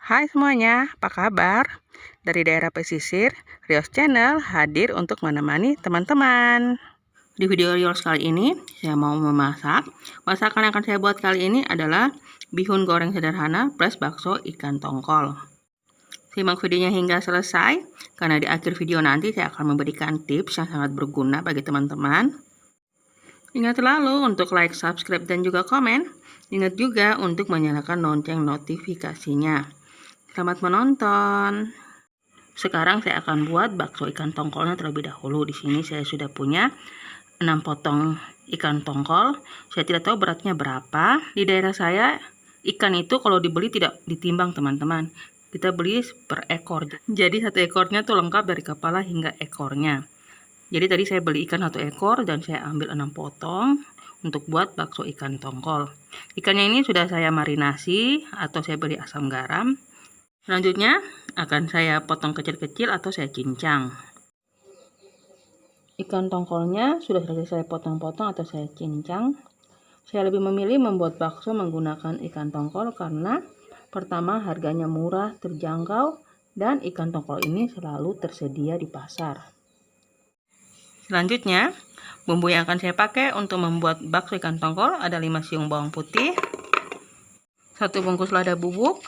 Hai semuanya, apa kabar? Dari daerah pesisir, Rios Channel hadir untuk menemani teman-teman. Di video Rios kali ini, saya mau memasak. Masakan yang akan saya buat kali ini adalah bihun goreng sederhana plus bakso ikan tongkol. Simak videonya hingga selesai, karena di akhir video nanti saya akan memberikan tips yang sangat berguna bagi teman-teman. Ingat selalu untuk like, subscribe, dan juga komen. Ingat juga untuk menyalakan lonceng notifikasinya. Selamat menonton. Sekarang saya akan buat bakso ikan tongkolnya terlebih dahulu. Di sini saya sudah punya 6 potong ikan tongkol. Saya tidak tahu beratnya berapa. Di daerah saya ikan itu kalau dibeli tidak ditimbang, teman-teman. Kita beli per ekor. Jadi satu ekornya tuh lengkap dari kepala hingga ekornya. Jadi tadi saya beli ikan 1 ekor dan saya ambil 6 potong untuk buat bakso ikan tongkol. Ikannya ini sudah saya marinasi atau saya beri asam garam. Selanjutnya akan saya potong kecil-kecil atau saya cincang. Ikan tongkolnya sudah selesai saya potong-potong atau saya cincang. Saya lebih memilih membuat bakso menggunakan ikan tongkol karena pertama harganya murah, terjangkau, dan ikan tongkol ini selalu tersedia di pasar. Selanjutnya, bumbu yang akan saya pakai untuk membuat bakso ikan tongkol ada 5 siung bawang putih, 1 bungkus lada bubuk,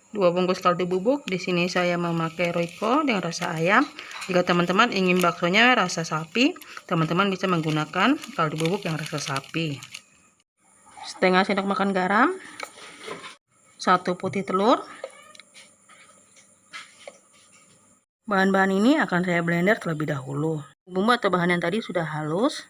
2 bungkus kaldu bubuk. Di sini saya memakai Royco dengan rasa ayam. Jika teman-teman ingin baksonya rasa sapi, teman-teman bisa menggunakan kaldu bubuk yang rasa sapi. Setengah sendok makan garam, 1 putih telur. Bahan-bahan ini akan saya blender terlebih dahulu. Bumbu atau bahan yang tadi sudah halus.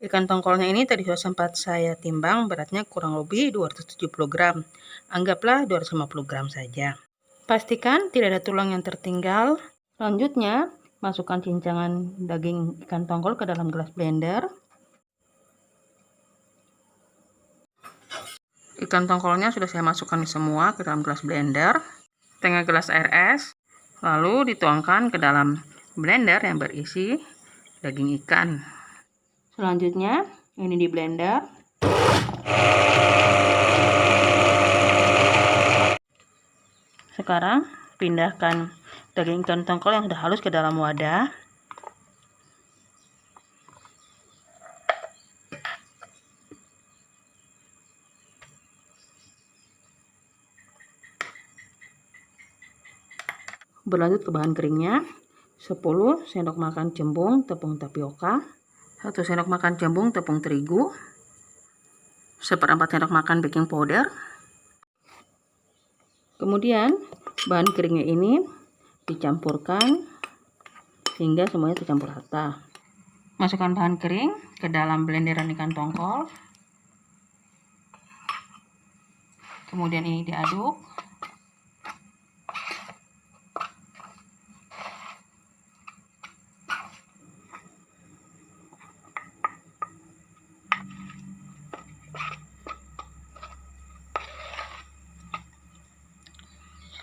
Ikan tongkolnya ini tadi sudah sempat saya timbang, beratnya kurang lebih 270 gram. Anggaplah 250 gram saja. Pastikan tidak ada tulang yang tertinggal. Selanjutnya, masukkan cincangan daging ikan tongkol ke dalam gelas blender. Ikan tongkolnya sudah saya masukkan semua ke dalam gelas blender. Setengah gelas air es. Lalu dituangkan ke dalam blender yang berisi daging ikan. Selanjutnya, ini di blender. Sekarang, pindahkan daging ikan tongkol yang sudah halus ke dalam wadah. Berlanjut ke bahan keringnya. 10 sendok makan cembung tepung tapioka, 1 sendok makan cembung tepung terigu, 1/4 sendok makan baking powder. Kemudian bahan keringnya ini dicampurkan hingga semuanya tercampur rata. Masukkan bahan kering ke dalam blenderan ikan tongkol. Kemudian ini diaduk.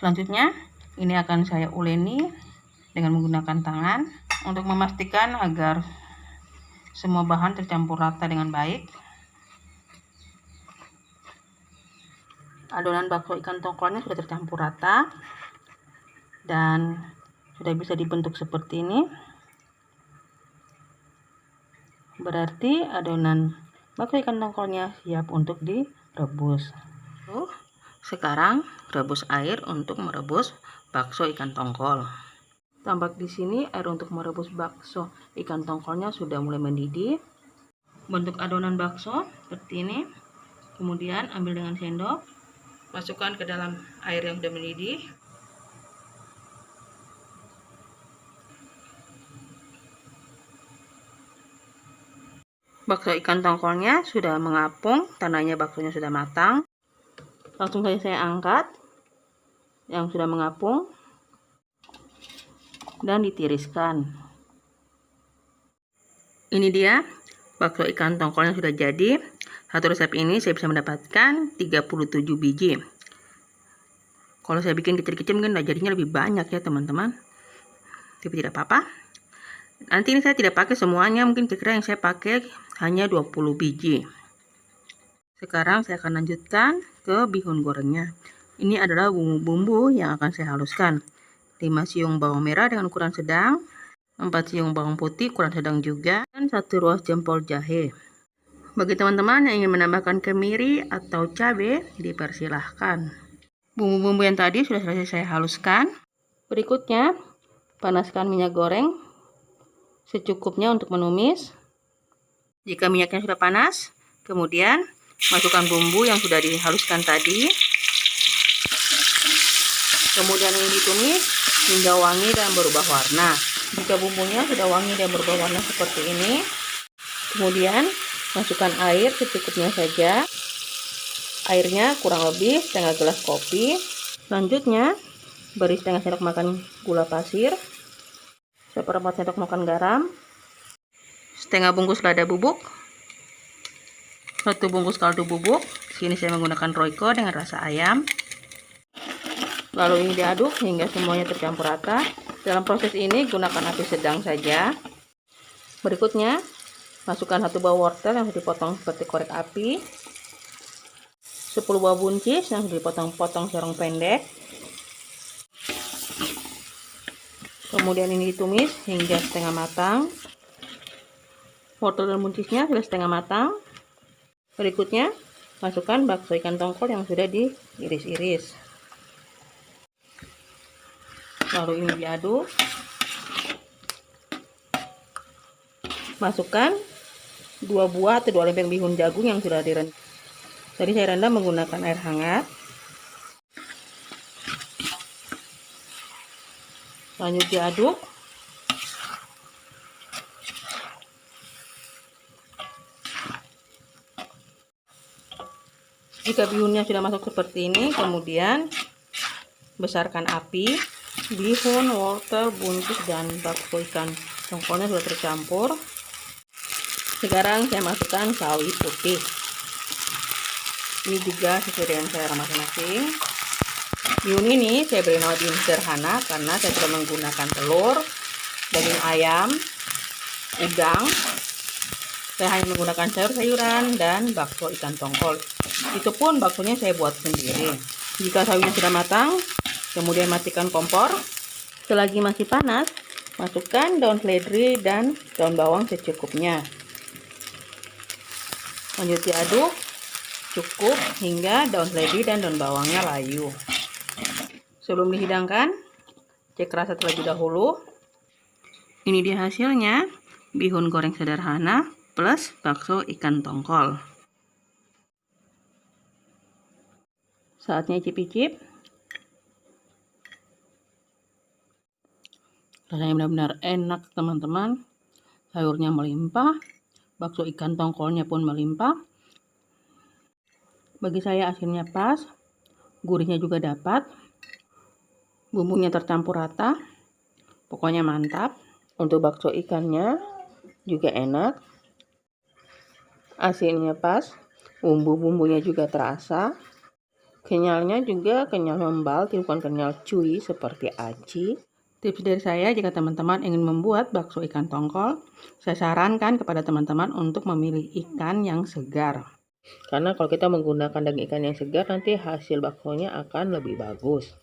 Selanjutnya, ini akan saya uleni dengan menggunakan tangan untuk memastikan agar semua bahan tercampur rata dengan baik. Adonan bakso ikan tongkolnya sudah tercampur rata dan sudah bisa dibentuk seperti ini. Berarti adonan bakso ikan tongkolnya siap untuk direbus. Sekarang rebus air untuk merebus bakso ikan tongkol. Tampak di sini air untuk merebus bakso ikan tongkolnya sudah mulai mendidih. Bentuk adonan bakso seperti ini. Kemudian ambil dengan sendok, masukkan ke dalam air yang sudah mendidih. Bakso ikan tongkolnya sudah mengapung, tandanya baksonya sudah matang. Langsung saja saya angkat yang sudah mengapung dan ditiriskan. Ini dia bakso ikan tongkolnya sudah jadi. Satu resep ini saya bisa mendapatkan 37 biji. Kalau saya bikin kecil-kecil mungkin jadinya lebih banyak ya teman-teman. Tapi tidak apa-apa. Nanti ini saya tidak pakai semuanya, mungkin kira-kira yang saya pakai hanya 20 biji. Sekarang saya akan lanjutkan ke bihun gorengnya. Ini adalah bumbu-bumbu yang akan saya haluskan. 5 siung bawang merah dengan ukuran sedang, 4 siung bawang putih ukuran sedang juga, dan 1 ruas jempol jahe. Bagi teman-teman yang ingin menambahkan kemiri atau cabai, dipersilahkan. Bumbu-bumbu yang tadi sudah selesai saya haluskan. Berikutnya, panaskan minyak goreng secukupnya untuk menumis. Jika minyaknya sudah panas, kemudian masukkan bumbu yang sudah dihaluskan tadi. Kemudian ini ditumis hingga wangi dan berubah warna. Jika bumbunya sudah wangi dan berubah warna seperti ini, kemudian masukkan air secukupnya saja. Airnya kurang lebih setengah gelas kopi. Selanjutnya, beri setengah sendok makan gula pasir, seperempat sendok makan garam, setengah bungkus lada bubuk, 1 bungkus kaldu bubuk. Di sini saya menggunakan Royco dengan rasa ayam. Lalu ini diaduk hingga semuanya tercampur rata. Dalam proses ini gunakan api sedang saja. Berikutnya, masukkan 1 buah wortel yang sudah dipotong seperti korek api, 10 buah buncis yang sudah dipotong-potong serong pendek. Kemudian ini ditumis hingga setengah matang. Wortel dan buncisnya sudah setengah matang. Berikutnya, masukkan bakso ikan tongkol yang sudah diiris-iris. Lalu ini diaduk. Masukkan 2 buah atau 2 lempeng bihun jagung yang sudah direndam. Tadi saya rendam menggunakan air hangat. Lanjut diaduk. Jika bihunnya sudah masuk seperti ini, kemudian besarkan api. Bihun, wortel, buncis, dan bakso ikan tongkolnya sudah tercampur. Sekarang saya masukkan sawi putih. Ini juga sesuai dengan selera masing-masing. Bihun ini saya beri nama bihun sederhana karena saya sudah menggunakan telur, daging ayam, udang. Saya hanya menggunakan sayur-sayuran dan bakso ikan tongkol. Itu pun baksonya saya buat sendiri. Jika sawinya sudah matang, kemudian matikan kompor. Selagi masih panas, masukkan daun seledri dan daun bawang secukupnya. Lanjut diaduk cukup hingga daun seledri dan daun bawangnya layu. Sebelum dihidangkan, cek rasa terlebih dahulu. Ini dia hasilnya, bihun goreng sederhana plus bakso ikan tongkol. Saatnya icip-icip. Rasanya benar-benar enak teman-teman. Sayurnya melimpah, bakso ikan tongkolnya pun melimpah. Bagi saya asinnya pas, gurihnya juga dapat, bumbunya tercampur rata, pokoknya mantap. Untuk bakso ikannya juga enak, asinnya pas, bumbu-bumbunya juga terasa, kenyalnya juga kenyal membal, bukan kenyal cuy seperti aci. Tips dari saya, jika teman-teman ingin membuat bakso ikan tongkol, saya sarankan kepada teman-teman untuk memilih ikan yang segar. Karena kalau kita menggunakan daging ikan yang segar, nanti hasil baksonya akan lebih bagus.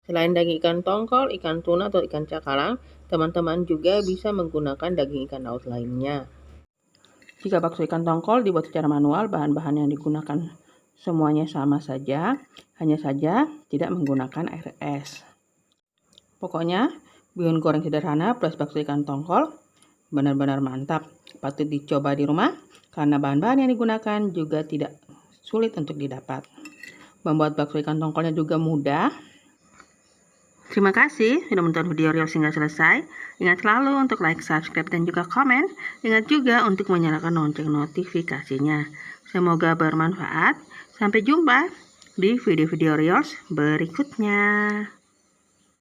Selain daging ikan tongkol, ikan tuna atau ikan cakalang, teman-teman juga bisa menggunakan daging ikan laut lainnya. Jika bakso ikan tongkol dibuat secara manual, bahan-bahan yang digunakan semuanya sama saja, hanya saja tidak menggunakan air es. Pokoknya, bihun goreng sederhana plus bakso ikan tongkol benar-benar mantap. Patut dicoba di rumah, karena bahan-bahan yang digunakan juga tidak sulit untuk didapat. Membuat bakso ikan tongkolnya juga mudah. Terima kasih sudah menonton video Rios hingga selesai. Ingat selalu untuk like, subscribe, dan juga komen. Ingat juga untuk menyalakan lonceng notifikasinya. Semoga bermanfaat. Sampai jumpa di video-video Rios berikutnya.